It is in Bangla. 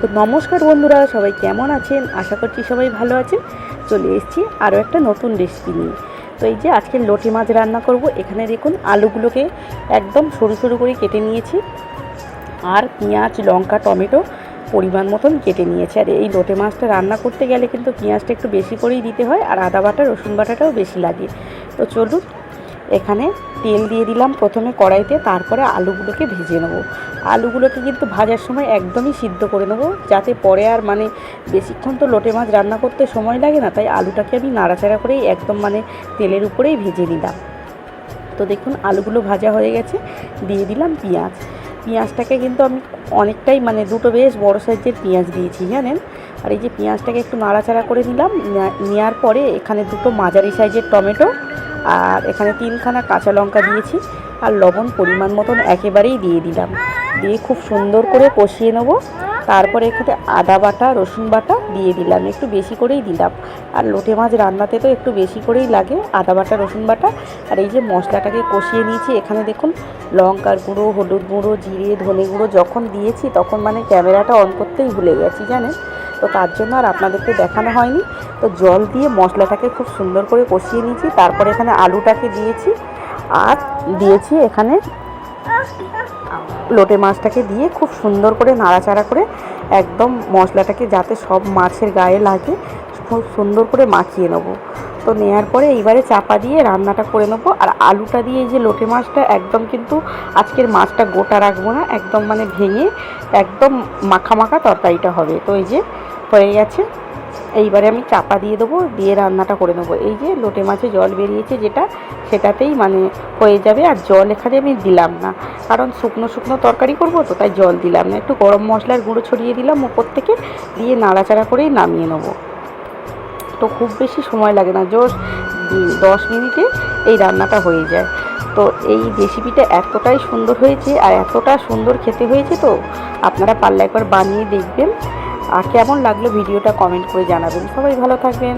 তো নমস্কার বন্ধুরা, সবাই কেমন আছেন? আশা করছি সবাই ভালো আছেন। চলে এসেছি আরও একটা নতুন রেসিপি নিয়ে। তো এই যে আজকে লোটে মাছ রান্না করব। এখানে দেখুন আলুগুলোকে একদম সরু সরু করে কেটে নিয়েছি, আর পেঁয়াজ, লঙ্কা, টমেটো পরিমাণ মতন কেটে নিয়েছি। আর এই লোটে মাছটা রান্না করতে গেলে কিন্তু পেঁয়াজটা একটু বেশি করেই দিতে হয়, আর আদা বাটা, রসুন বাটাটাও বেশি লাগে। তো চলুন, এখানে তেল দিয়ে দিলাম প্রথমে কড়াইতে, তারপরে আলুগুলোকে ভেজে নেবো। আলুগুলোকে কিন্তু ভাজার সময় একদমই সিদ্ধ করে নেবো, যাতে পরে আর বেশিক্ষণ তো লোটে মাছ রান্না করতে সময় লাগে না, তাই আলুটাকে আমি নাড়াচাড়া করেই একদম তেলের উপরেই ভেজে নিলাম। তো দেখুন আলুগুলো ভাজা হয়ে গেছে, দিয়ে দিলাম পেঁয়াজ। পেঁয়াজটাকে কিন্তু আমি অনেকটাই দুটো বেশ বড়ো সাইজের পেঁয়াজ দিয়েছি জানেন। আর এই যে পেঁয়াজটাকে একটু নাড়াচাড়া করে নিলাম, নেওয়ার পরে এখানে দুটো মাঝারি সাইজের টমেটো, আর এখানে 3খানা কাঁচা লঙ্কা দিয়েছি, আর লবণ পরিমাণ মতন একেবারেই দিয়ে দিলাম। দিয়ে খুব সুন্দর করে কষিয়ে নেবো। তারপরে এখানে আদা বাটা, রসুন বাটা দিয়ে দিলাম, একটু বেশি করেই দিলাম। আর লোটে মাছ রান্নাতে তো একটু বেশি করেই লাগে আদা বাটা, রসুন বাটা। আর এই যে মশলাটাকে কষিয়ে নিয়েছি, এখানে দেখুন লঙ্কার গুঁড়ো, হলুদ গুঁড়ো, জিরে, ধনে গুঁড়ো যখন দিয়েছি তখন ক্যামেরাটা অন করতেই ভুলে গেছি জানেন। তো তার জন্য আর আপনাদেরকে দেখানো হয়নি। তো জল দিয়ে মশলাটাকে খুব সুন্দর করে কষিয়ে নিয়েছি। তারপরে এখানে আলুটাকে দিয়েছি, আর দিয়েছি এখানে লোটে মাছটাকে দিয়ে খুব সুন্দর করে নাড়াচাড়া করে একদম মশলাটাকে যাতে সব মাছের গায়ে লাগে খুব সুন্দর করে মাখিয়ে নেবো। তো নেওয়ার পরে এইবারে চাপা দিয়ে রান্নাটা করে নেবো। আর আলুটা দিয়ে এই যে লোটে মাছটা একদম কিন্তু আজকের মাছটা গোটা রাখবো না, একদম ভেঙে একদম মাখা মাখা তরকারিটা হবে। তো এই যে হয়ে গেছে, এইবারে আমি চাপা দিয়ে দেবো, দিয়ে রান্নাটা করে নেবো। এই যে লোটে মাছে জল বেরিয়েছে যেটা, সেটাতেই হয়ে যাবে। আর জল এখানে আমি দিলাম না, কারণ শুকনো শুকনো তরকারি করবো, তো তাই জল দিলাম না। একটু গরম মশলার গুঁড়ো ছড়িয়ে দিলাম উপর থেকে, দিয়ে নাড়াচাড়া করেই নামিয়ে নেবো। তো খুব বেশি সময় লাগে না, জাস্ট 10 মিনিটে এই রান্নাটা হয়ে যায়। তো এই রেসিপিটা এতটাই সুন্দর হয়েছে আর এতটা সুন্দর খেতে হয়েছে, তো আপনারা পারলে একবার বানিয়ে দেখবেন। আর কেমন লাগলো ভিডিওটা কমেন্ট করে জানাবেন। সবাই ভালো থাকবেন।